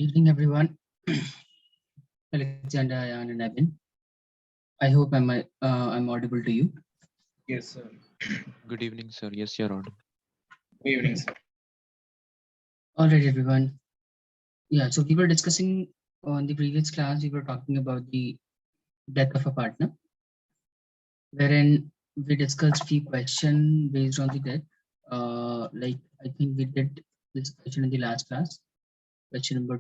Evening, everyone. Alexander, Ayan, and Evan. I hope I'm audible to you. Yes, sir. Good evening, sir. Yes, you're on. Good evening, sir. All right, everyone. Yeah, so we were discussing on the previous class. We were talking about the death of a partner, wherein we discussed few questions based on the death. Like I think we did this question in the last class. Question number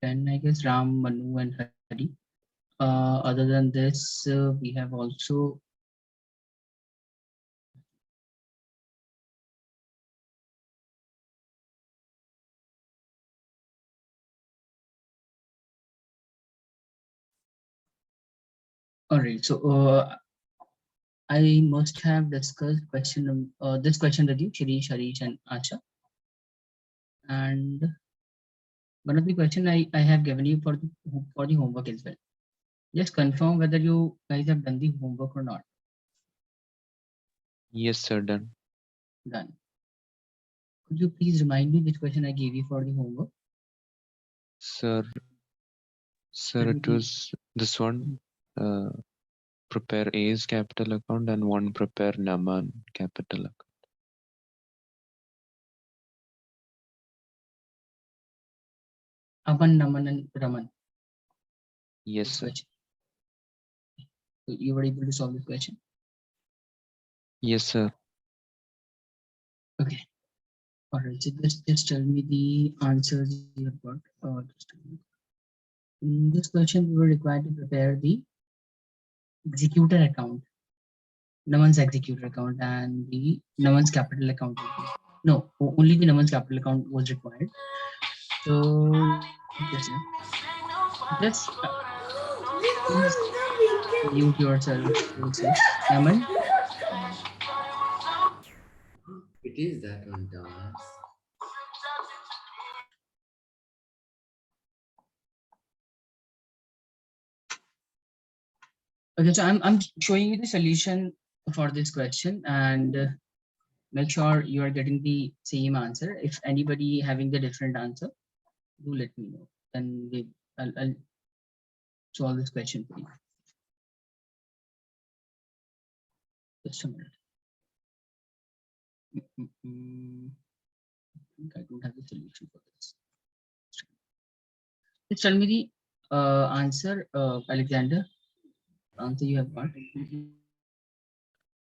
10, I guess. Ram, Manu, and Hari. Other than this, we have also all right. So I must have discussed this question with you, Shirish, Harish, and Acha. And one of the question I have given you for the homework as well. Just confirm whether you guys have done the homework or not. Yes, sir. Done. Done. Could you please remind me which question I gave you for the homework? Sir, Let me it was this one. Uh, Prepare A's capital account and one prepare Naman capital account. Aman, Naman, and Raman. Yes, This sir. question. So you were able to solve this question. Yes, sir. Okay. All right. So just tell me the answers you have got. In this question, we were required to prepare the executor account, Naman's executor account, and the Naman's capital account. No, only the Naman's capital account was required. So just please mute yourself real quick. Naman, It is that one, Thomas. okay, so I'm showing you the solution for this question, and make sure you are getting the same answer. If anybody having the different answer, do let me know. Then I'll solve this question for you. Just a minute. I think I don't have the solution for this. Just tell me the answer, Alexander. Answer you have got.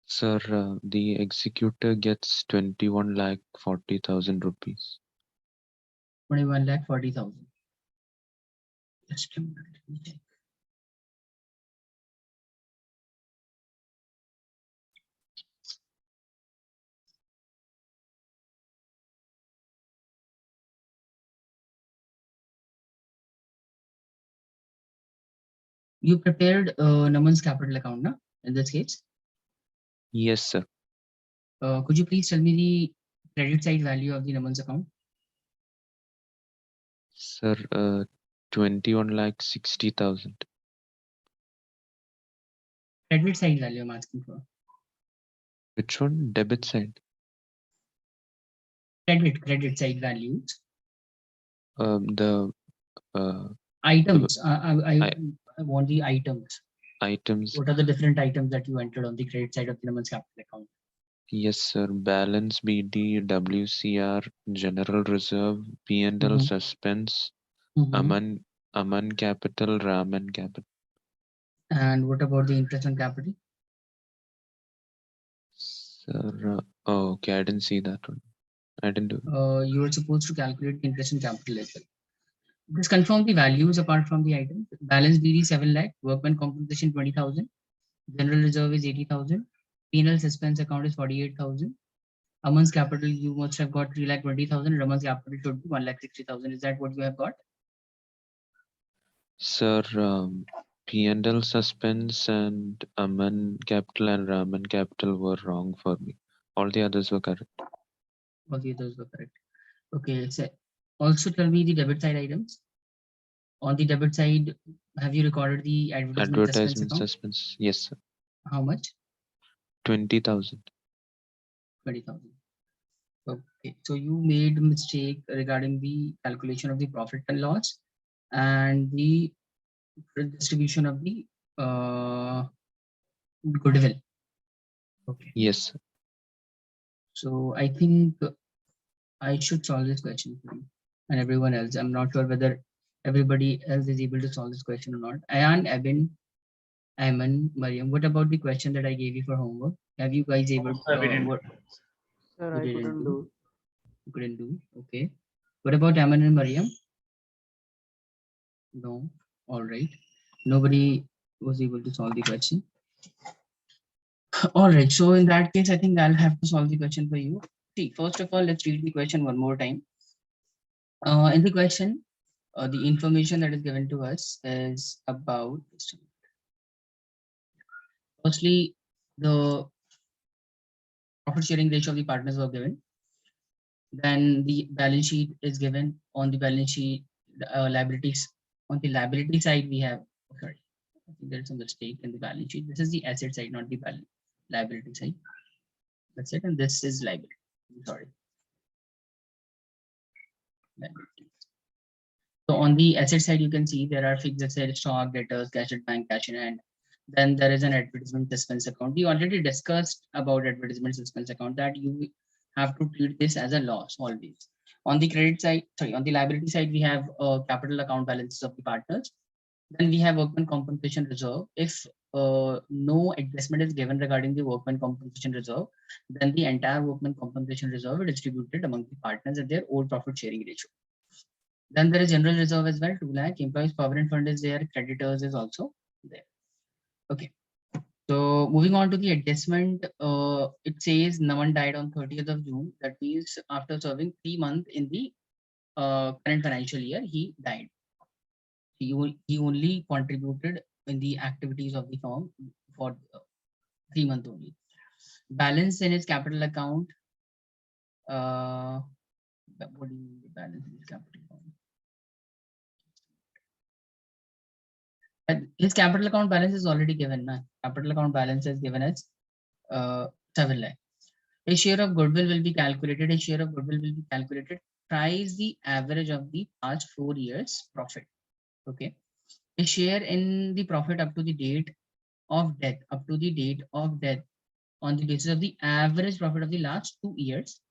Sir, the executor gets 21,40,000 rupees. 21,40,000. Just a minute. Let me check. You prepared Naman's capital account, na? In this case. Yes, sir. Could you please tell me the credit side value of the Naman's account? Sir, 21,60,000. Credit side value I'm asking for. Which one? Debit side. Credit side values. The Items. I want the items. items. What are the different items that you entered on the credit side of the Naman's capital account? Yes, sir. Balance, BD, WCR, General Reserve, P&L Suspense, Aman Capital, Raman Capital. And what about the interest on capital? Sir, okay, I didn't see that one. I didn't do it. You were supposed to calculate the interest on capital as well. Just confirm the values apart from the items. Balance BD 7 lakh, workman compensation 20,000, general reserve is 80,000, penal suspense account is 48,000. Aman's capital you must have got 3,20,000. Raman's capital should be 1,60,000. Is that what you have got? Sir, P&L Suspense and Aman Capital and Raman Capital were wrong for me. All the others were correct. All the others were correct. Okay, so also tell me the debit side items. On the debit side, have you recorded the advertisement suspense? Yes, sir. How much? 20,000. 20,000. Okay, so you made a mistake regarding the calculation of the profit and loss and the distribution of the goodwill. Okay, Yes. so I think I should solve this question for you and everyone else. I'm not sure whether everybody else is able to solve this question or not. Ayan, Abin, Ayman, Mariam, what about the question that I gave you for homework? Have you guys able Sir, we didn't. what Sir, you I didn't couldn't do? do. You couldn't do? Okay. What about Ayman and Mariam? No. All right. Nobody was able to solve the question. All right. So in that case, I think I'll have to solve the question for you. See, first of all, let's read the question one more time. In the question, the information that is given to us is about, firstly, the profit sharing ratio of the partners were given. Then the balance sheet is given. On the balance sheet, liabilities. On the liability side, we have, oh, sorry, I think there's a mistake in the balance sheet. This is the asset side, not the liability side. That's it. And this is liability. Sorry. Liability. So on the asset side, you can see there are fixed assets, stock, debtors, cash at bank, cash in hand. Then there is an advertisement suspense account. We already discussed about advertisement suspense account that you have to treat this as a loss always. On the credit side, sorry, on the liability side, we have capital account balances of the partners. Then we have workman compensation reserve. If no adjustment is given regarding the workman compensation reserve, then the entire workman compensation reserve is distributed among the partners at their old profit sharing ratio. Then there is general reserve as well, 2 lakh. Employees provident fund is there. Creditors is also there. Okay. So moving on to the adjustment, it says Naman died on 30th of June. That means after serving 3 months in the current financial year, he died. He only contributed in the activities of the firm for 3 months only. Balance in his capital account. What do you mean by balance in his capital account? His capital account balance is already given. Na? Capital account balance is given as 7 lakh. A share of goodwill will be calculated. A share of goodwill will be calculated twice the average of the past 4 years profit. Okay. A share in the profit up to the date of death, up to the date of death on the basis of the average profit of the last 2 years.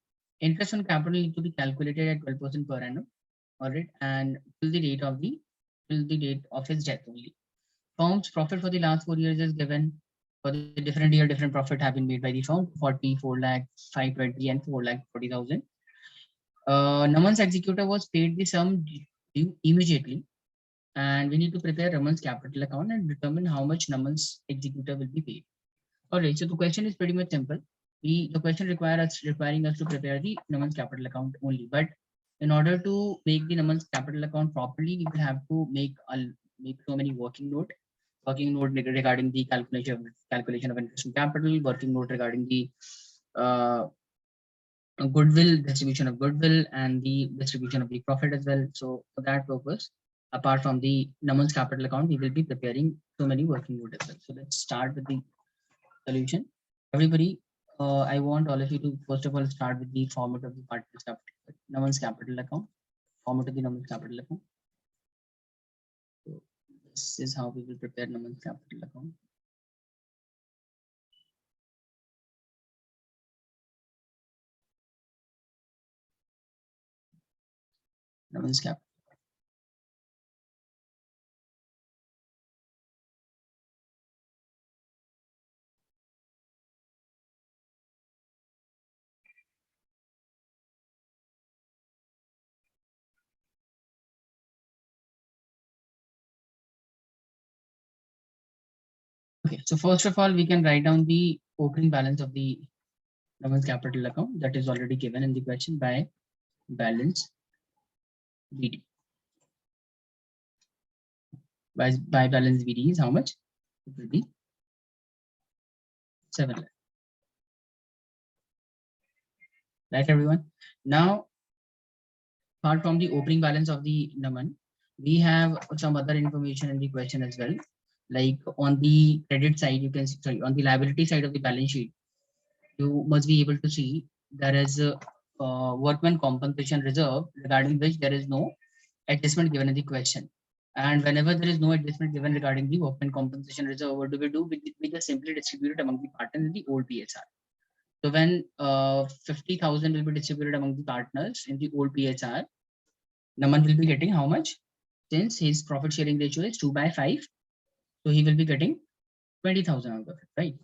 Interest on capital need to be calculated at 12% per annum. All right. And till the date of his death only. Firm's profit for the last 4 years is given. For the different year, different profit have been made by the firm: 40, 4 lakh, 520, and 4 lakh 40,000. Naman's executor was paid the sum due immediately, and we need to prepare Raman's capital account and determine how much Naman's executor will be paid. All right, so the question is pretty much simple. The question requiring us to prepare the Naman's capital account only, but in order to make the Naman's capital account properly, we will have to make so many working note regarding the calculation of interest and capital, working note regarding the uh, goodwill, distribution of goodwill, and the distribution of the profit as well. So for that purpose, apart from the Naman's capital account, we will be preparing so many working note as well. So let's start with the solution. Everybody, I want all of you to first of all start with the format of the partner's capital, Naman's capital account, format of the Naman's capital account. So this is how we will prepare Naman's capital account. Naman's capital. Okay, so first of all, we can write down the opening balance of the Naman's capital account that is already given in the question by balance BD. By balance BD is how much? It will be 7 lakh. Right, everyone? Now, apart from the opening balance of the Naman, we have some other information in the question as well. Like on the credit side, you can see, sorry, on the liability side of the balance sheet, you must be able to see there is workman compensation reserve regarding which there is no adjustment given in the question. And whenever there is no adjustment given regarding the workman compensation reserve, what do? We just simply distribute it among the partners in the old PHR. So when 50,000 will be distributed among the partners in the old PHR, Naman will be getting how much? Since his profit sharing ratio is 2/5, so he will be getting 20,000 out of it, right?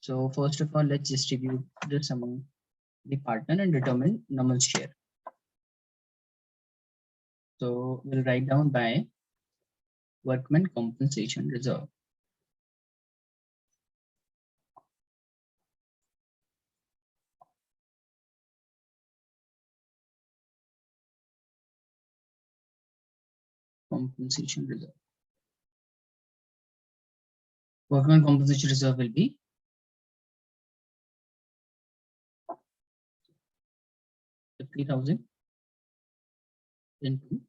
So first of all, let's distribute this among the partner and determine Naman's share. So we'll write down by workman compensation reserve. Compensation reserve. Workman compensation reserve will be 50,000 into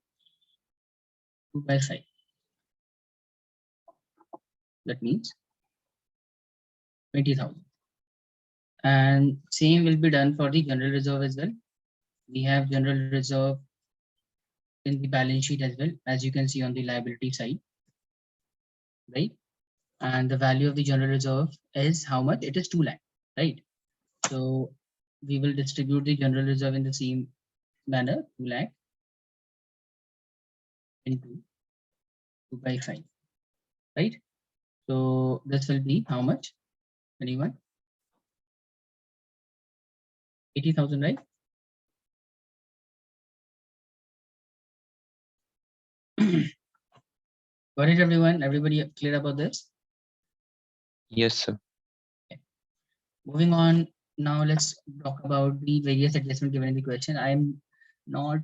2/5. That means 20,000. And same will be done for the general reserve as well. We have general reserve in the balance sheet as well, as you can see on the liability side, right? And the value of the general reserve is how much? It is 2 lakh, right? So we will distribute the general reserve in the same manner, 2 lakh into 2/5, right? So this will be how much? Anyone? 80,000, right? Got it, everyone? Everybody clear about this? Yes, sir. Moving on, now let's talk about the various adjustment given in the question. I'm not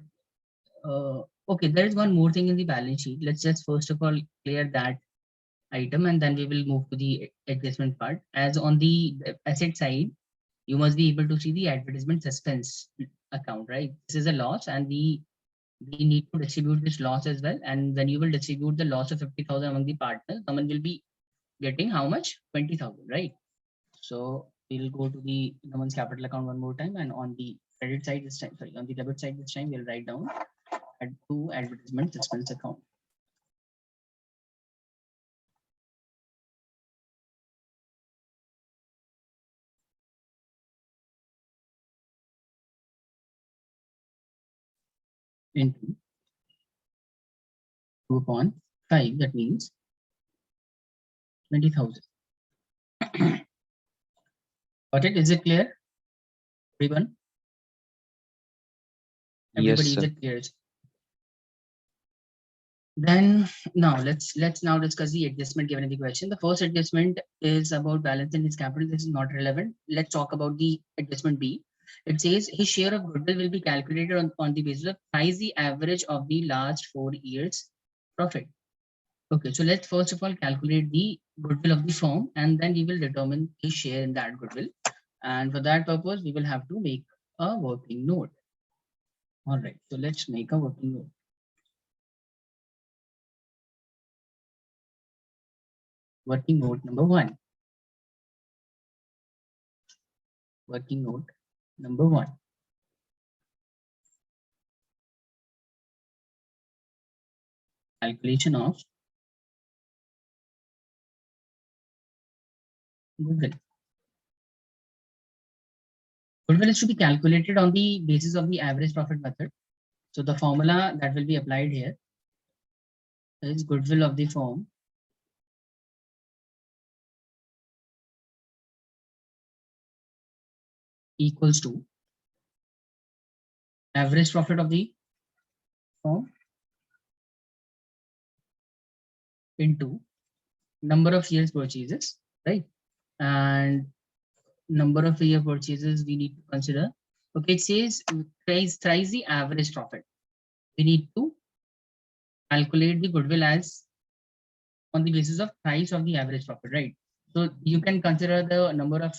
okay. There is one more thing in the balance sheet. Let's just first of all clear that item, and then we will move to the adjustment part. As on the asset side, you must be able to see the advertisement suspense account, right? This is a loss, and we need to distribute this loss as well. And when you will distribute the loss of 50,000 among the partners, someone will be getting how much? 20,000, right? So we'll go to the Naman's capital account one more time, and on the credit side this time, sorry, on the debit side this time, we'll write down add to advertisement suspense account. Into 2/5, that means 20,000. Got it? Is it clear, everyone? Yes, Everybody, is sir. it clear? Then now let's now discuss the adjustment given in the question. The first adjustment is about balance in his capital. This is not relevant. Let's talk about the adjustment B. It says his share of goodwill will be calculated on the basis of thrice the average of the last 4 years profit. Okay, so let's first of all calculate the goodwill of the firm, and then we will determine his share in that goodwill. And for that purpose, we will have to make a working note. All right, so let's make a working note. Working note number 1. Working note number 1. Calculation of goodwill. Goodwill is to be calculated on the basis of the average profit method. So the formula that will be applied here is goodwill of the firm equals to average profit of the firm into number of years purchases, right? And number of year purchases we need to consider. Okay, it says thrice the average profit. We need to calculate the goodwill as on the basis of thrice of the average profit, right? So you can consider the number of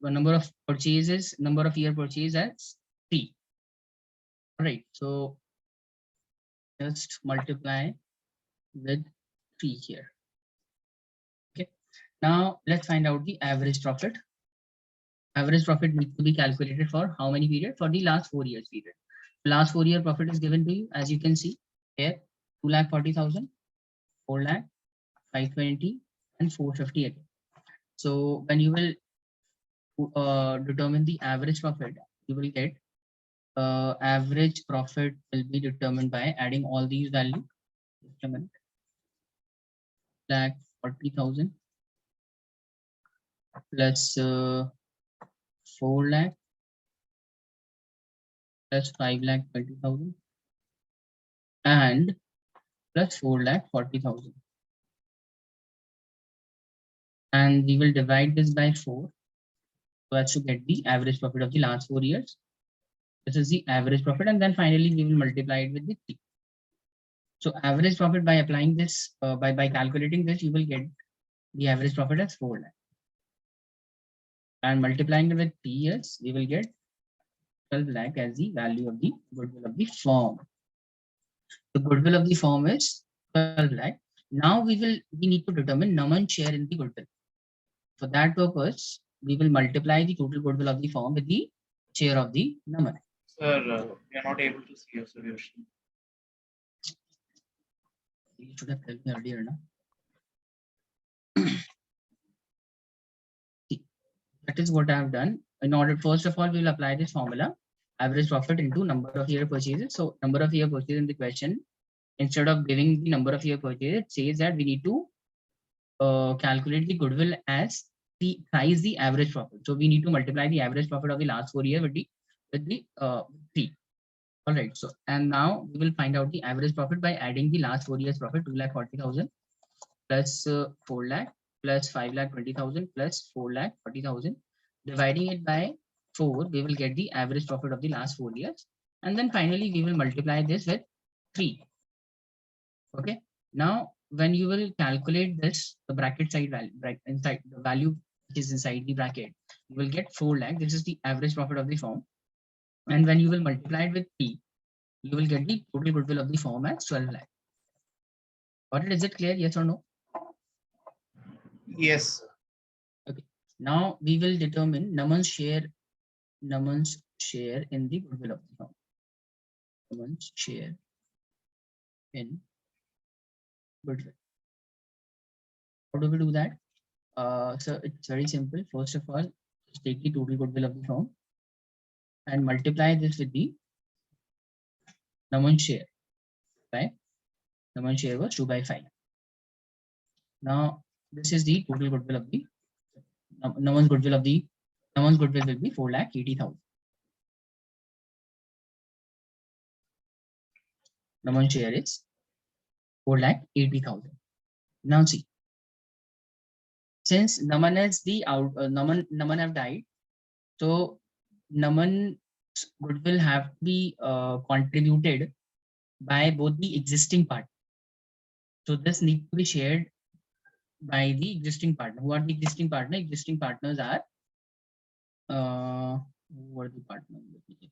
number of purchases, number of year purchase as 3. All right, so just multiply with 3 here. Okay, now let's find out the average profit. Average profit needs to be calculated for how many period? For the last 4 years period. Last 4 year profit is given to you, as you can see here, 2,40,000, 4 lakh, 520, and 450 again. So when you will determine the average profit, you will get average profit will be determined by adding all these values. Just a minute. Lakh 40,000 plus 4 lakh plus 5 lakh 20,000 and plus 4 lakh 40,000. And we will divide this by 4 so as to get the average profit of the last 4 years. This is the average profit, and then finally we will multiply it with the 3. So average profit, by applying this, by calculating this, you will get the average profit as 4 lakh. And multiplying it with 3 years, we will get 12 lakh as the value of the goodwill of the firm. The goodwill of the firm is 12 lakh. Now we need to determine Naman's share in the goodwill. For that purpose, we will multiply the total goodwill of the firm with the share of the Naman. Sir, we are not able to see your solution. You should have told me earlier, no? That is what I have done. In order, first of all, we will apply this formula, average profit into number of year purchases. So number of year purchases in the question, instead of giving the number of year purchases, it says that we need to calculate the goodwill as the thrice the average profit. So we need to multiply the average profit of the last 4 years with the 3. All right. So and now we will find out the average profit by adding the last 4 years profit, 2,40,000 plus 4 lakh plus 5,20,000 plus 4,40,000. Dividing it by 4, we will get the average profit of the last 4 years. And then finally, we will multiply this with 3. Okay. Now, when you will calculate this, the bracket side value, inside the value which is inside the bracket, you will get 4 lakh. This is the average profit of the firm. And when you will multiply it with 3, you will get the total goodwill of the firm as 12 lakh. Got it? Is it clear? Yes or no? Yes. Okay. Now we will determine Naman's share in the goodwill of the firm. Naman's share in goodwill. How do we do that? So it's very simple. First of all, just take the total goodwill of the firm and multiply this with the Naman's share. Right? Naman's share was 2/5. Now this is the total goodwill of the Naman's goodwill will be 4,80,000. Naman's share is 4,80,000. Now see, since Naman is the Naman have died, so Naman's goodwill have to be contributed by both the existing partners. So this needs to be shared by the existing partner. Who are the existing partners? Existing partners are who are the partners? Let me check.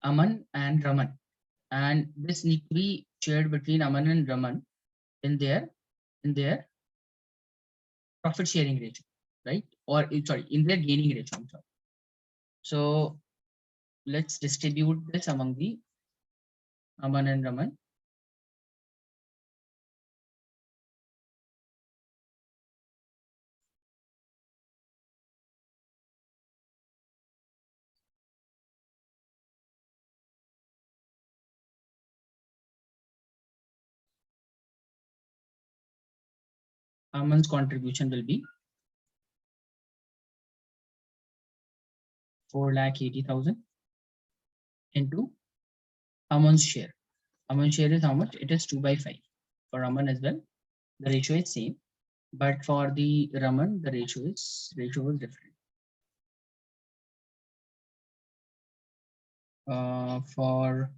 Aman and Raman, and this needs to be shared between Aman and Raman in their profit sharing ratio, right? Or sorry, in their gaining ratio. I'm sorry. So let's distribute this among the Aman and Raman. Aman's contribution will be 4,80,000 into Aman's share. Aman's share is how much? It is 2/5 for Aman as well. The ratio is same, but for the Raman, the ratio is different. For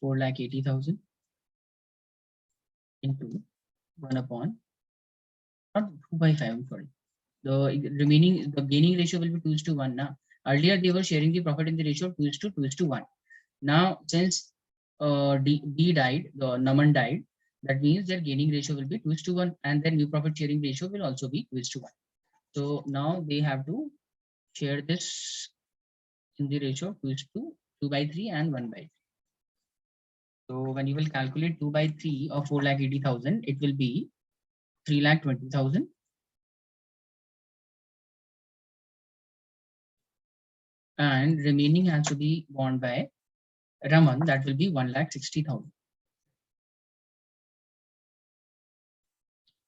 4,80,000 into 1 upon, not 2/5, I'm sorry, the gaining ratio will be 2:1 now. Earlier they were sharing the profit in the ratio of 2:1. Now since D died, the Naman died, that means their gaining ratio will be 2:1, and their new profit sharing ratio will also be 2:1. So now they have to share this in the ratio of 2:3 and 1/3. So when you will calculate 2/3 of 4,80,000, it will be 3,20,000. And remaining has to be borne by Raman, that will be 1,60,000.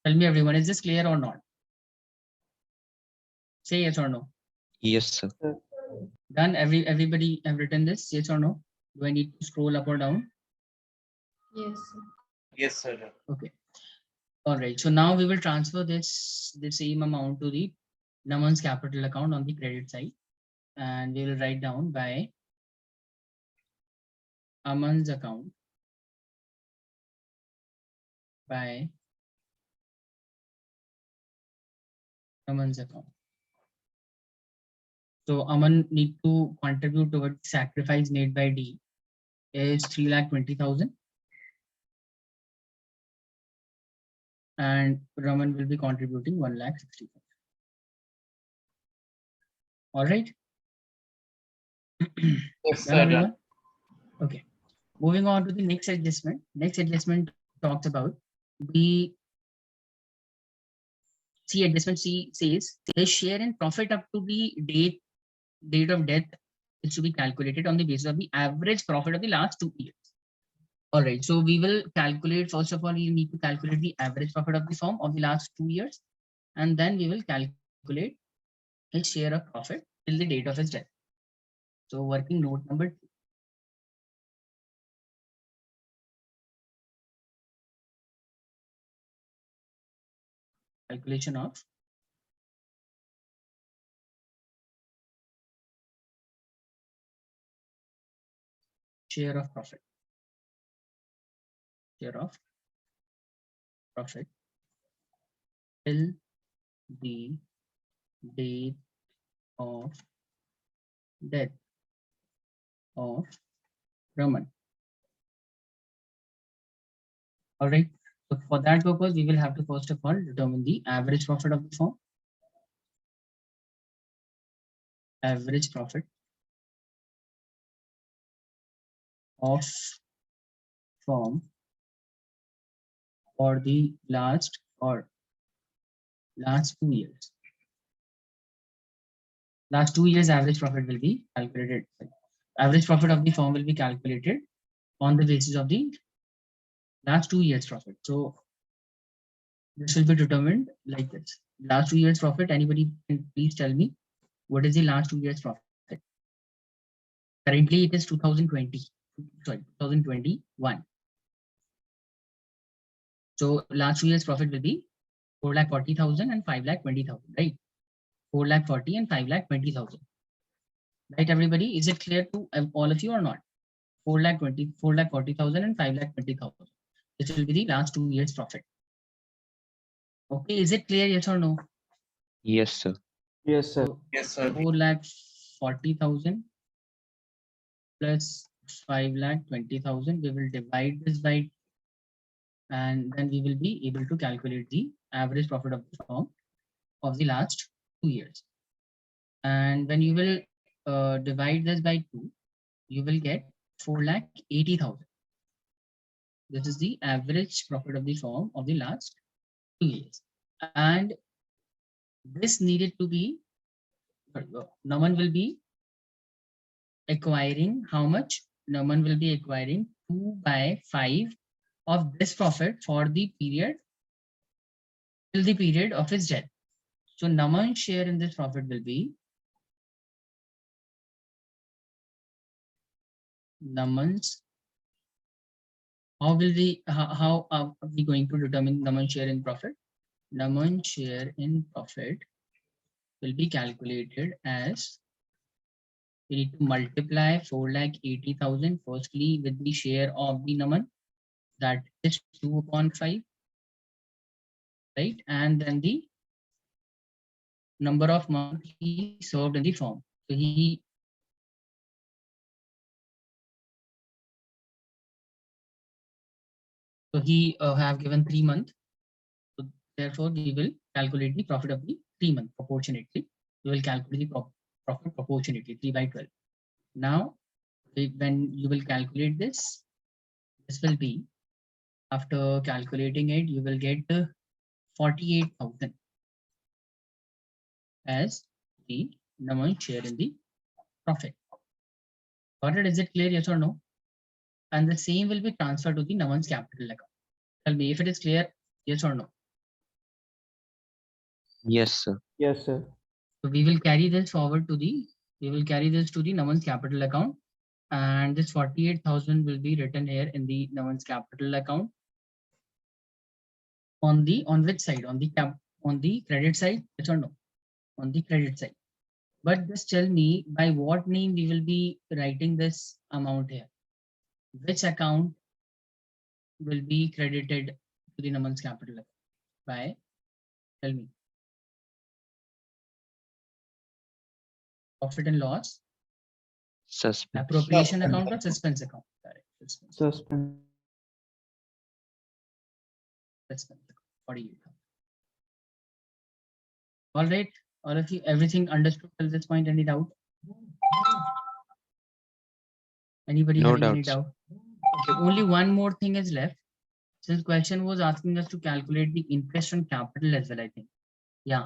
Tell me everyone, is this clear or not? Say yes or no. Yes, sir. Done? Everybody have written this, yes or no? Do I need to scroll up or down? Yes. Yes, sir. Okay. All right. So now we will transfer the same amount to the Naman's capital account on the credit side, and we will write down by Aman's account by Aman's account. So Aman need to contribute towards sacrifice made by D is 3,20,000, and Raman will be contributing 1,60,000. All right. Yes, Done, sir. everyone? Okay. Moving on to the next adjustment. Next adjustment talks about the C adjustment. C says the share in profit up to the date of death is to be calculated on the basis of the average profit of the last 2 years. All right. So we will calculate, first of all, we need to calculate the average profit of the firm of the last 2 years, and then we will calculate his share of profit till the date of his death. So working note number 2. Calculation of share of profit. Share of profit till the date of death of Raman. All right. So for that purpose, we will have to first of all determine the average profit of the firm. Average profit of firm for the last 2 years. Last 2 years average profit will be calculated. Average profit of the firm will be calculated on the basis of the last 2 years profit. So this will be determined like this. Last 2 years profit, anybody can please tell me what is the last 2 years profit? Currently it is 2021. So last 2 years profit will be 4,40,000 and 5,20,000, right? 4,40,000 and 5,20,000. Right, everybody? Is it clear to all of you or not? 4,40,000 and 5,20,000. This will be the last 2 years profit. Okay, is it clear? Yes or no? Yes, sir. Yes, sir. So Yes, sir. 4,40,000 plus 5,20,000. We will divide this by, and then we will be able to calculate the average profit of the firm of the last 2 years. And when you will divide this by 2, you will get 4,80,000. This is the average profit of the firm of the last 2 years. And this needed to be, Naman will be acquiring how much? Naman will be acquiring 2/5 of this profit for the period till the period of his death. So Naman's share in this profit will be Naman's. How are we going to determine Naman's share in profit? Naman's share in profit will be calculated as we need to multiply 4,80,000 firstly with the share of the Naman, that is 2/5, right? And then the number of months he served in the firm. So he have given 3 months. So therefore, we will calculate the profit of the 3 month proportionately. We will calculate the profit proportionately 3/12. Now, when you will calculate this will be, after calculating it, you will get 48,000 as the Naman share in the profit. Got it? Is it clear? Yes or no? And the same will be transferred to the Naman's capital account. Tell me if it is clear. Yes or no? Yes, sir. Yes, sir. So we will carry this forward to the Naman's capital account, and this 48,000 will be written here in the Naman's capital account. On which side? On the credit side? Yes or no? On the credit side. But just tell me by what name we will be writing this amount here. Which account will be credited to the Naman's capital account? By, tell me. Profit and loss, Suspense. appropriation account or suspense account? Correct. Suspense. Suspense. Suspense account. 48. All right, all of you, everything understood till this point? Any doubt? Anybody No having any doubts. doubt? Okay, only one more thing is left. Since question was asking us to calculate the interest on capital as well, I think. Yeah,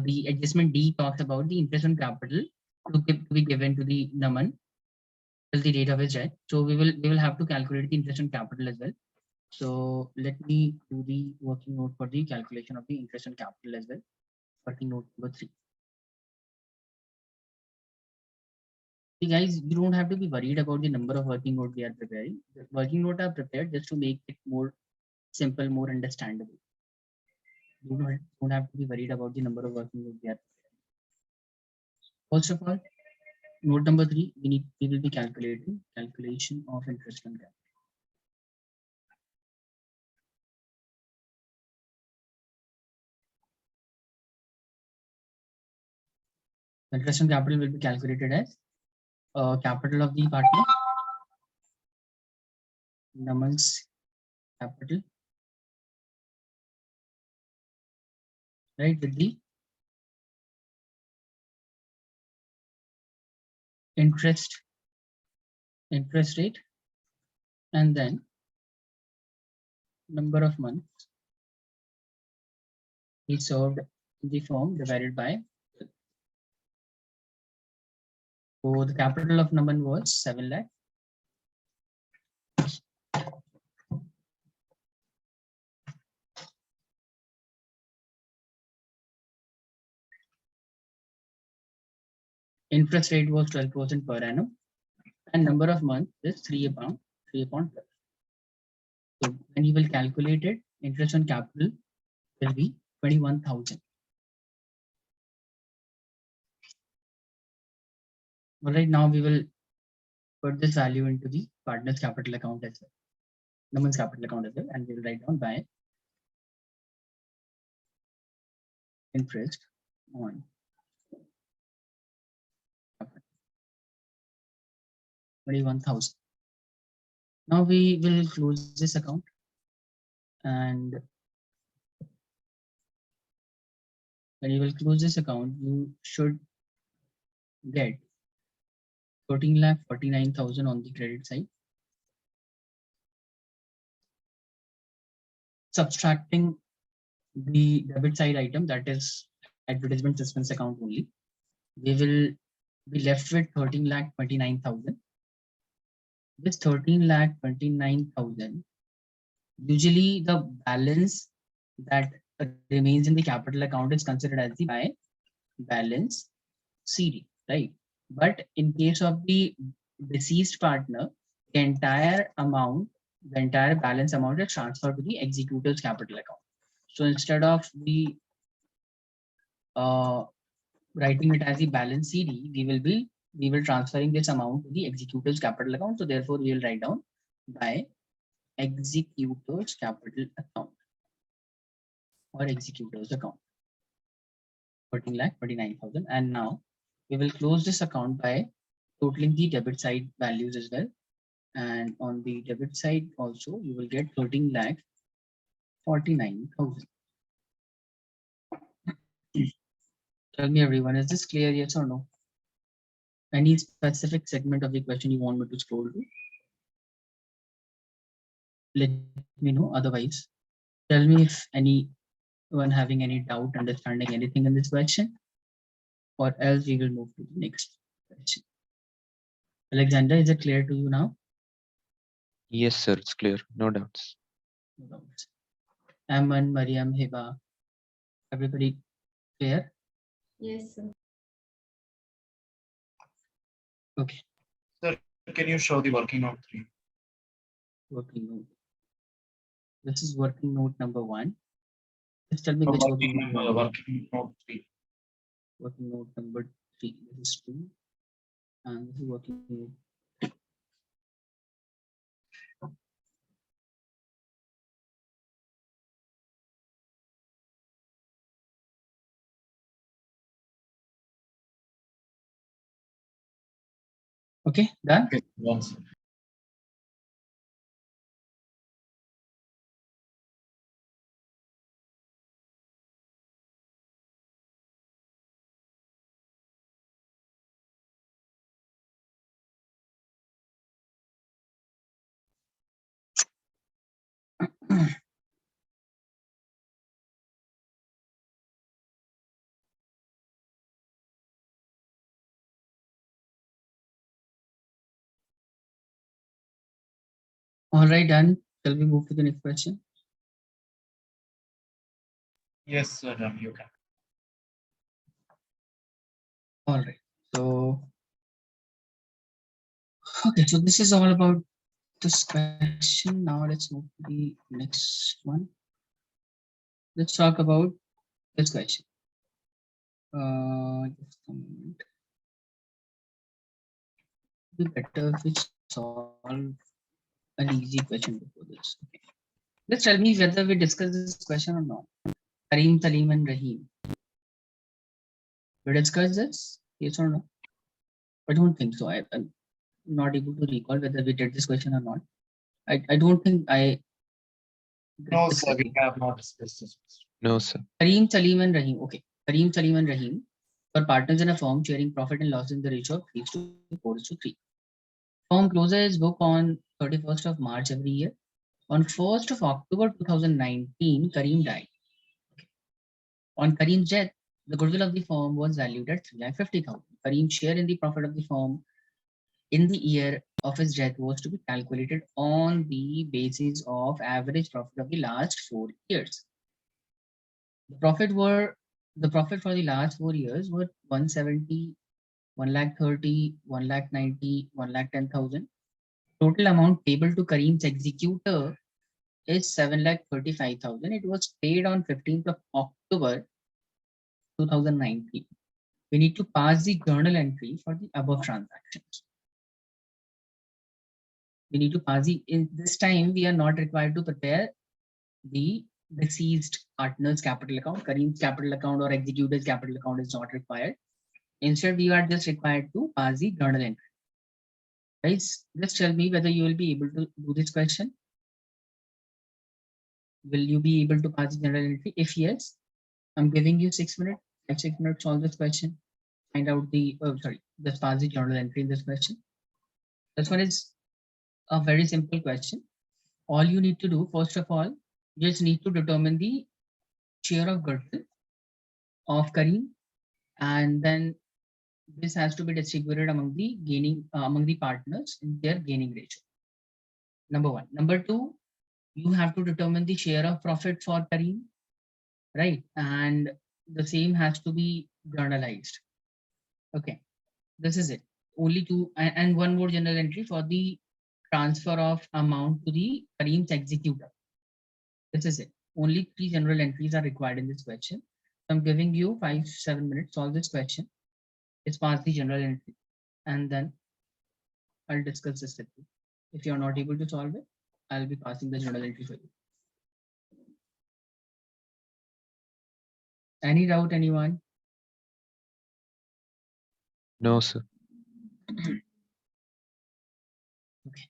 the adjustment D talks about the interest on capital to be given to the Naman till the date of his death. So we will have to calculate the interest on capital as well. So let me do the working note for the calculation of the interest on capital as well. Working note number 3. See guys, you don't have to be worried about the number of working notes we are preparing. The working notes are prepared just to make it more simple, more understandable. You don't have to be worried about the number of working notes we are preparing. First of all, note number 3, we will be calculating calculation of interest on capital. Interest on capital will be calculated as capital of the partner, Naman's capital, right, with the interest rate, and then number of months he served in the firm divided by. So the capital of Naman was 7 lakh. Interest rate was 12% per annum, and number of months is 3 upon 12. So when you will calculate it, interest on capital will be 21,000. All right, now we will put this value into the partner's capital account as well, Naman's capital account as well, and we will write down by interest on 21,000. Now we will close this account, and when you will close this account, you should get 13,49,000 on the credit side, subtracting the debit side item, that is advertisement suspense account only. We will be left with 13,29,000. This 13,29,000, usually the balance that remains in the capital account is considered as the by balance CD, right? But in case of the deceased partner, the entire balance amount is transferred to the executor's capital account. So instead of the writing it as the balance CD, we will transferring this amount to the executor's capital account. So therefore, we will write down by executor's capital account or executor's account. 14,29,000. And now we will close this account by totaling the debit side values as well. And on the debit side also, you will get 13,49,000. Tell me everyone, is this clear? Yes or no? Any specific segment of the question you want me to scroll to? Let me know. Otherwise, tell me if anyone having any doubt, understanding anything in this question, or else we will move to the next question. Alexander, is it clear to you now? Yes, sir. It's clear. No doubts. No doubts. Aman, Mariam, Hiba, everybody clear? Yes, sir. Okay. Sir, can you show the working note 3? Working note. This is working note number 1. Just tell me No, which working note you want. working note 3. Working note number 3. This is 2. And this is working note. Okay, done? Okay, once. All right, done. Shall we move to the next question? Yes, sir, done. You can. All right. So, okay, so this is all about this question. Now let's move to the next one. Let's talk about this question. Just a moment. It'd be better if we solve an easy question before this. Okay. Just tell me whether we discuss this question or not. Kareem, Salim, and Rahim. We discussed this? Yes or no? I don't think so. I'm not able to recall whether we did this question or not. I don't think I. No, sir, we have not discussed this. No, sir. Kareem, Salim, and Rahim. Okay. Kareem, Salim, and Rahim were partners in a firm sharing profit and loss in the ratio of 3:4:3. Firm closes book on 31st of March every year. On 1st of October 2019, Kareem died. On Kareem's death, the goodwill of the firm was valued at 3,50,000. Kareem's share in the profit of the firm in the year of his death was to be calculated on the basis of average profit of the last 4 years. The profit for the last 4 years were 170, 1,30,000, 1,90,000, 1,10,000. Total amount payable to Kareem's executor is 7,35,000. It was paid on 15th of October 2019. We need to pass the journal entry for the above transactions. We need to pass in this time we are not required to prepare the deceased partner's capital account. Kareem's capital account or executor's capital account is not required. Instead, we are just required to pass the journal entry. Guys, just tell me whether you will be able to do this question. Will you be able to pass the journal entry? If yes, I'm giving you 6 minutes. 6 minutes solve this question. Find out the just pass the journal entry in this question. This one is a very simple question. All you need to do, first of all, you just need to determine the share of goodwill of Kareem, and then this has to be distributed among the partners in their gaining ratio. Number 1. Number 2, you have to determine the share of profit for Kareem, right? And the same has to be journalized. Okay, this is it. Only two, and one more journal entry for the transfer of amount to the Kareem's executor. This is it. Only 3 general entries are required in this question. So I'm giving you 5-7 minutes to solve this question. Let's pass the general entry and then I'll discuss this with you. If you're not able to solve it, I'll be passing the journal entry for you. Any doubt, anyone? No, sir. Okay.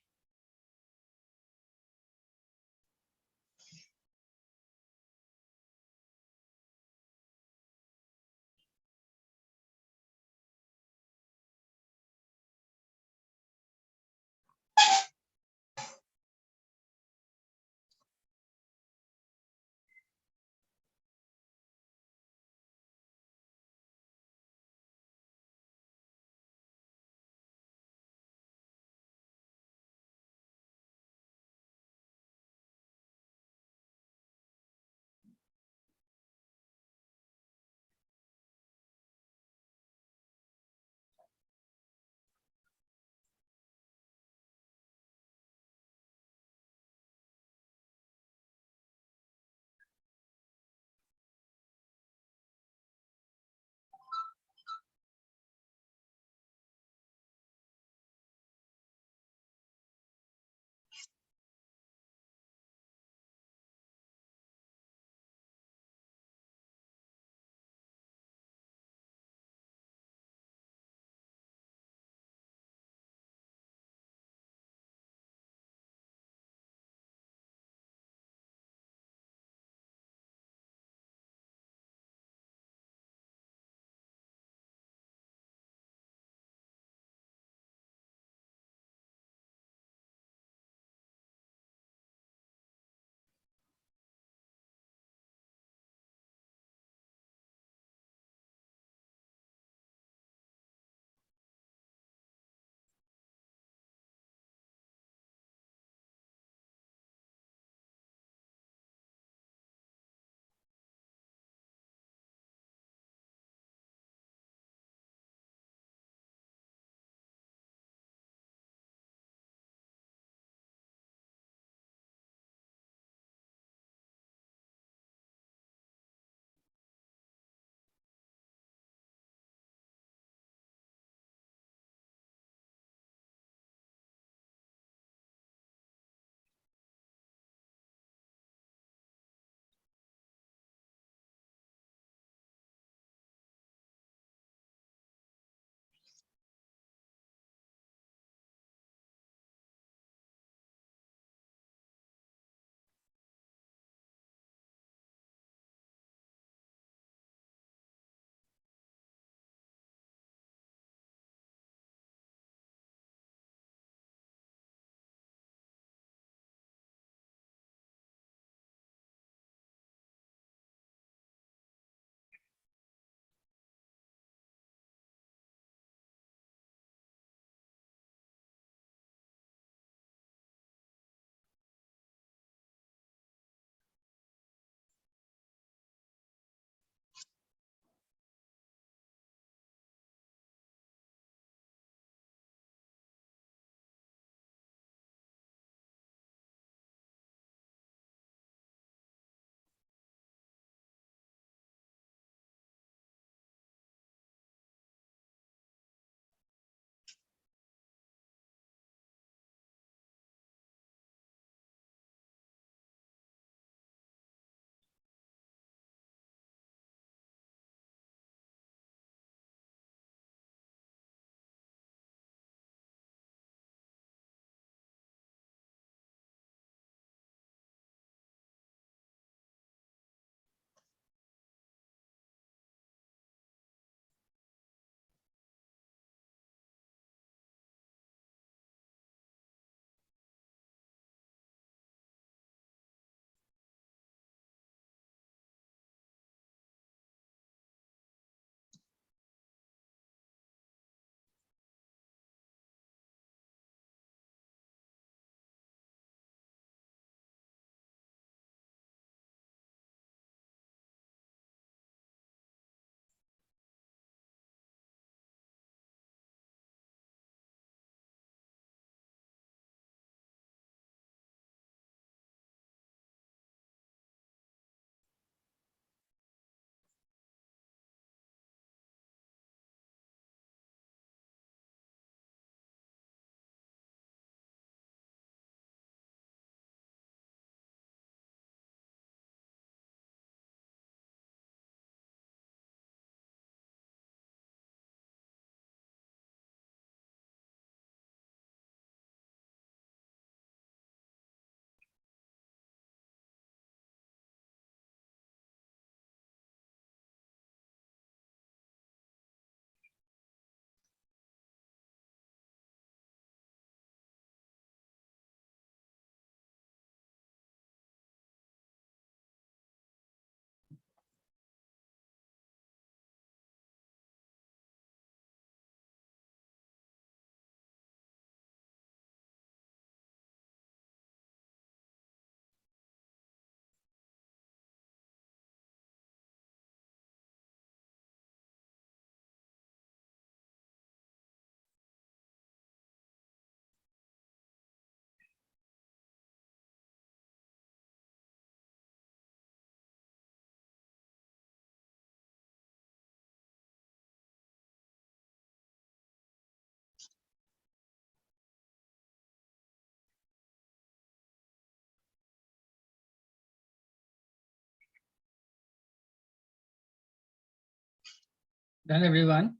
Done, everyone?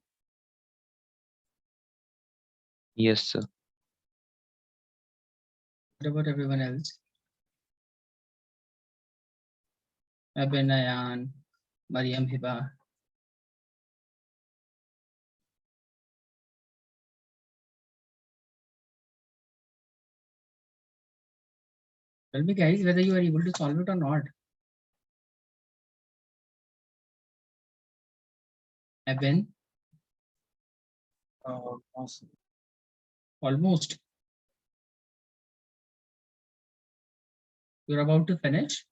Yes, sir. What about everyone else? Abin, Ayan, Mariam, Hiba. Tell me, guys, whether you are able to solve it or not. Abin, Awesome. almost. You're about to finish.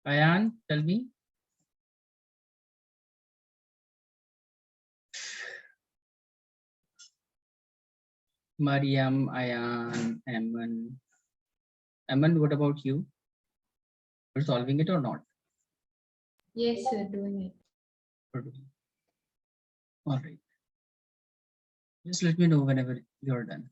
Ayan, tell me. Mariam, Ayan, Aman. Aman, what about you? You're solving it or not? Yes, sir, doing it. All right. Just let me know whenever you're done.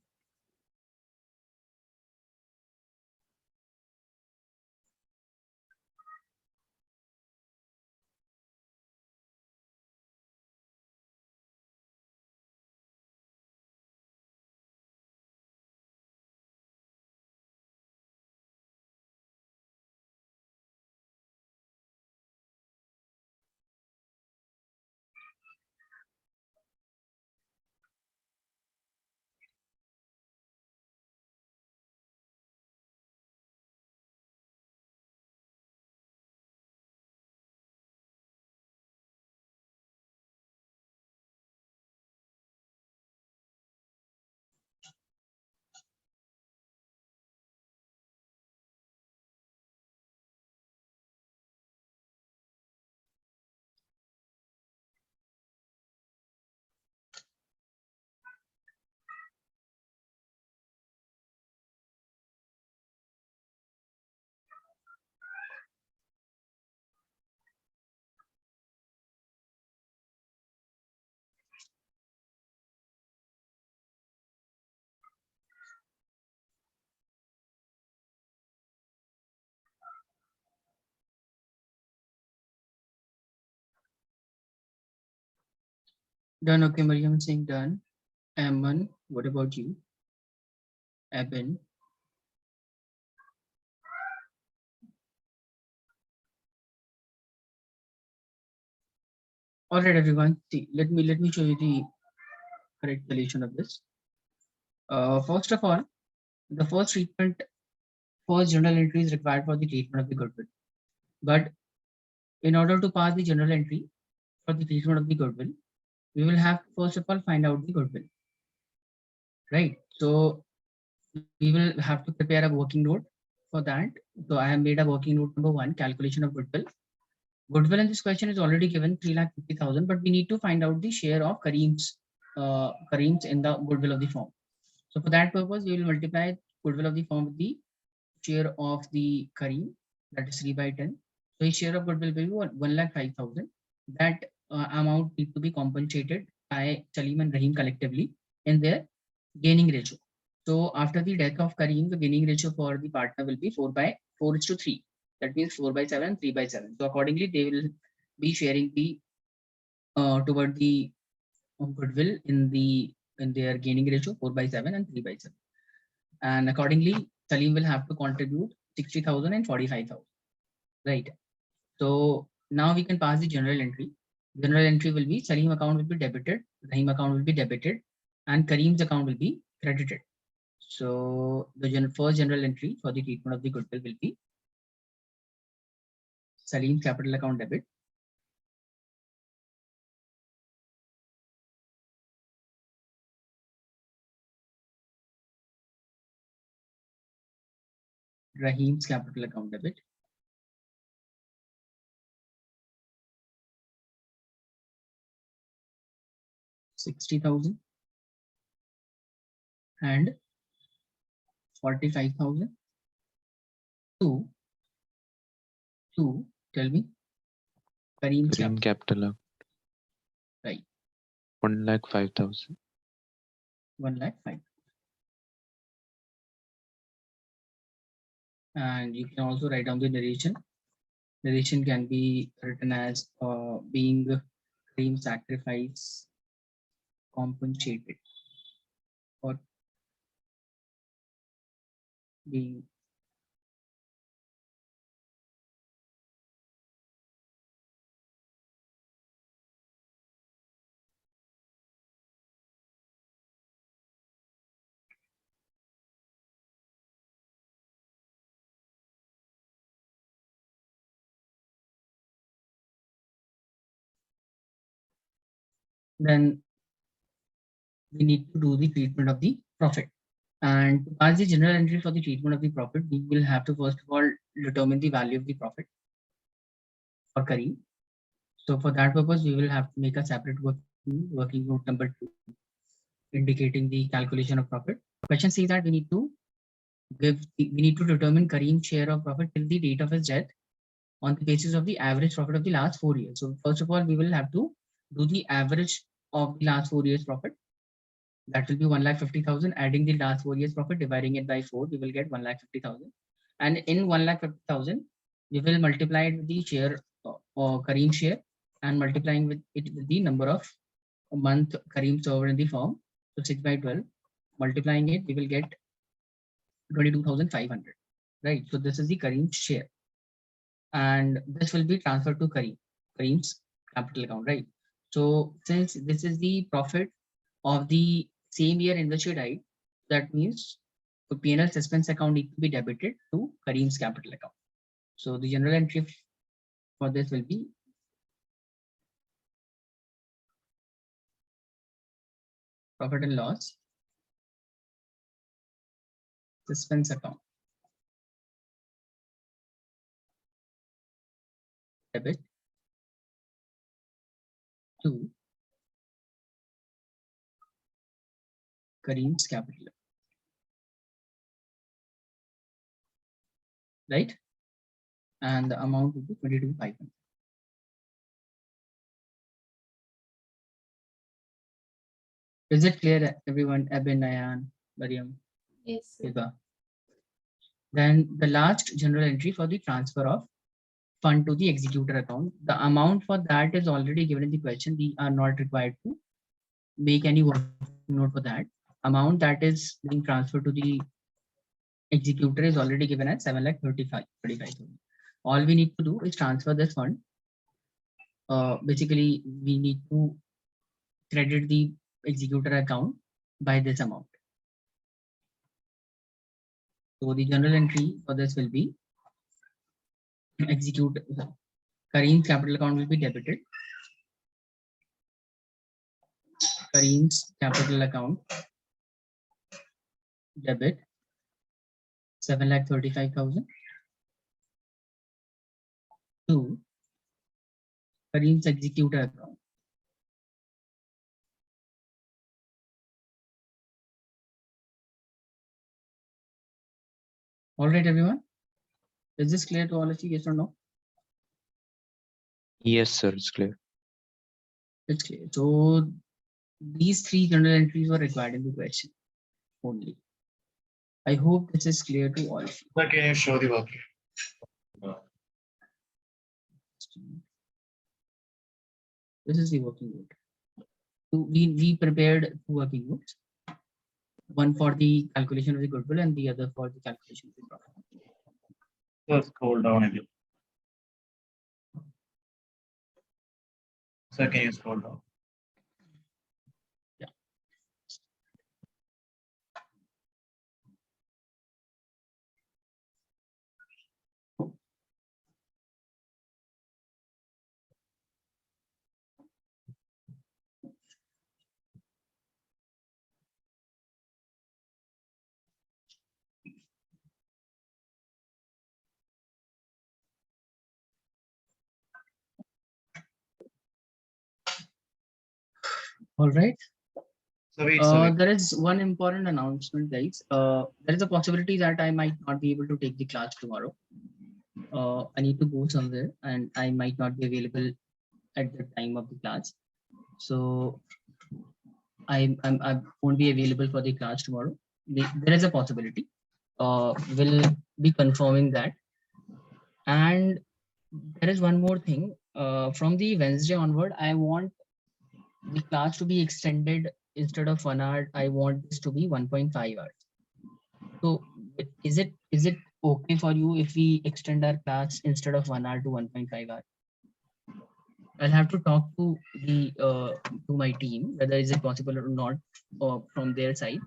Done. Okay, Mariam is saying done. Aman, what about you? Abin. All right, everyone. See, let me show you the correct solution of this. First of all, the first journal entry is required for the treatment of the goodwill. But in order to pass the journal entry for the treatment of the goodwill, we will have to first of all find out the goodwill, right? So we will have to prepare a working note for that. So I have made a working note number 1, calculation of goodwill. Goodwill in this question is already given 3,50,000, but we need to find out the share of Kareem's in the goodwill of the firm. So for that purpose, we will multiply goodwill of the firm with the share of the Kareem, that is 3 by 10. So his share of goodwill will be 1,05,000. That amount need to be compensated by Salim and Rahim collectively in their gaining ratio. So after the death of Kareem, the gaining ratio for the partner will be 4:3. That means 4 by 7 and 3 by 7. So accordingly, they will be sharing the toward the goodwill in their gaining ratio 4 by 7 and 3 by 7. And accordingly, Salim will have to contribute 60,000 and 45,000. Right. So now we can pass the general entry. General entry will be Salim account will be debited, Rahim account will be debited, and Kareem's account will be credited. So the first general entry for the treatment of the goodwill will be Salim's capital account debit, Rahim's capital account debit, $60,000 and 45,000 to tell me Kareem's Kareem capital right 1,05,000. 1,05,000. And you can also write down the narration. Relation can be written as being cream sacrifice compensated or being then we need to do the treatment of the profit. And to pass the general entry for the treatment of the profit, we will have to first of all determine the value of the profit for Kareem. So for that purpose, we will have to make a separate working note number 2, indicating the calculation of profit. Question says that we need to determine Kareem's share of profit till the date of his death on the basis of the average profit of the last 4 years. So first of all, we will have to do the average of the last 4 years profit. That will be 1,50,000. Adding the last 4 years profit, dividing it by 4, we will get 1,50,000. And in 1,50,000, we will multiply it with the share or Kareem share and multiplying with it with the number of month Kareem served in the firm. So 6 by 12, multiplying it, we will get 22,500. Right. So this is the Kareem share. And this will be transferred to Kareem's capital account, right? So since this is the profit of the same year in which he died, that means the P&L suspense account need to be debited to Kareem's capital account. So the general entry for this will be profit and loss suspense account debit to Kareem's capital, right? And the amount will be 22,500. Is it clear, everyone? Abin, Ayan, Mariam, Yes, sir. Hiba. Then the last general entry for the transfer of fund to the executor account. The amount for that is already given in the question. We are not required to make any working note for that. Amount that is being transferred to the executor is already given at 7,35,000. All we need to do is transfer this fund. Basically, we need to credit the executor account by this amount. So the general entry for this will be Kareem's capital account will be debited. Kareem's capital account debit 7,35,000 to Kareem's executor account. All right, everyone. Is this clear to all of you? Yes or no? Yes, sir, it's clear. It's clear. So these 3 general entries were required in the question only. I hope this is clear to all of you. Sir, can you show the working? This is the working note. So we prepared 2 working notes. One for the calculation of the goodwill and the other for the calculation of the profit. Sir, scroll down a bit. Sir, can you scroll down? All right. So wait, sir. There is one important announcement, guys. There is a possibility that I might not be able to take the class tomorrow. I need to go somewhere and I might not be available at the time of the class. So I won't be available for the class tomorrow. There is a possibility. We'll be confirming that. And there is one more thing. From the Wednesday onward, I want the class to be extended. Instead of 1 hour, I want this to be 1.5 hours. So is it okay for you if we extend our class instead of 1 hour to 1.5 hours? I'll have to talk to the to my team whether is it possible or not from their side.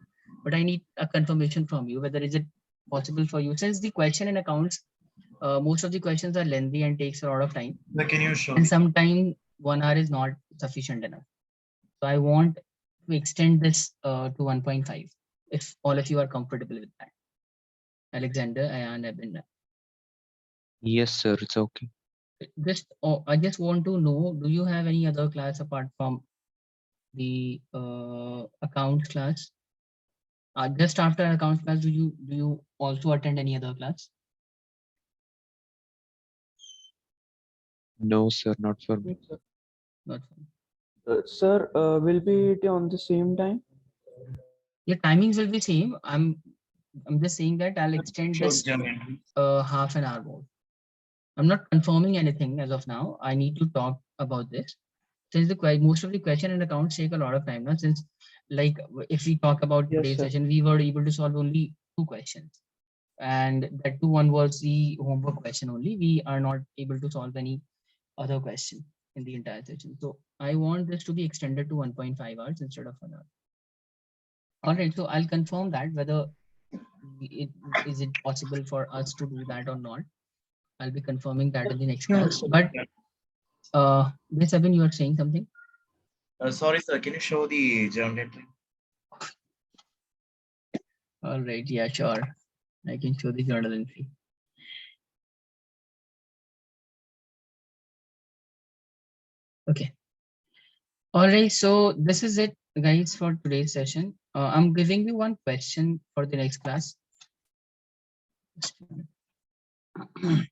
But I need a confirmation from you whether is it possible for you, since the question in accounts, most of the questions are lengthy and takes a lot of time, Sir, can you show and the sometimes 1 hour is not sufficient enough. So I want to extend this to 1.5 if all of you are comfortable with that. Alexander and Abinda. Yes, sir, it's okay. I just want to know, do you have any other class apart from the accounts class? Just after accounts class, do you also attend any other class? No, sir, not for me. Not fine. Sir, will be it on the same time? Your timings will be same. I'm just saying that I'll extend show this geometry? half an hour more. I'm not confirming anything as of now. I need to talk about this. Since most of the question and accounts take a lot of time now, since like if we talk about Yes, today's sir. session, we were able to solve only 2 questions. And that one was the homework question only. We are not able to solve any other question in the entire session. So I want this to be extended to 1.5 hours instead of 1 hour. All right, so I'll confirm that whether is it possible for us to do that or not. I'll be confirming that in the next class. But yes, Abhin, you are saying something? Sorry, sir, can you show the geometry? All right, yeah, sure. I can show the journal entry. Okay. All right, so this is it, guys, for today's session. I'm giving you one question for the next class. Just a minute.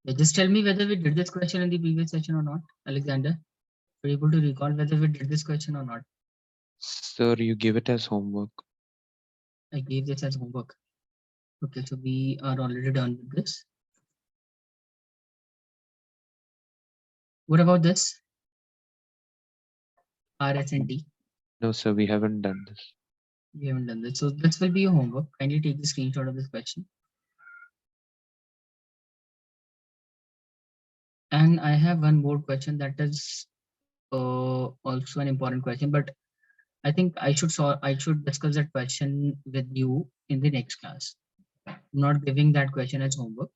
Yeah, just tell me whether we did this question in the previous session or not, Alexander. Are you able to recall whether we did this question or not? Sir, you give it as homework. I gave this as homework. Okay, so we are already done with this. What about this? RS and T. No, sir, we haven't done this. We haven't done this. So this will be your homework. Kindly take the screenshot of this question. And I have one more question that is also an important question, but I think I should discuss that question with you in the next class. I'm not giving that question as homework.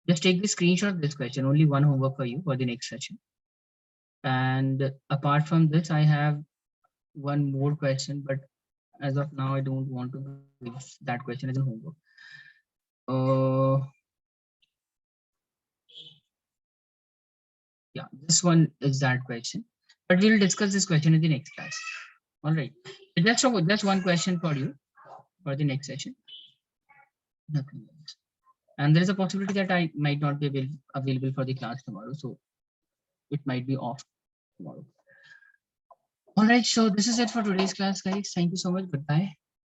Just take the screenshot of this question. Only one homework for you for the next session. And apart from this, I have one more question, but as of now, I don't want to give that question as a homework. Yeah, this one is that question, but we'll discuss this question in the next class. All right, that's one question for you for the next session. Nothing else. And there is a possibility that I might not be available for the class tomorrow, so it might be off tomorrow. All right, so this is it for today's class, guys. Thank you so much. Goodbye.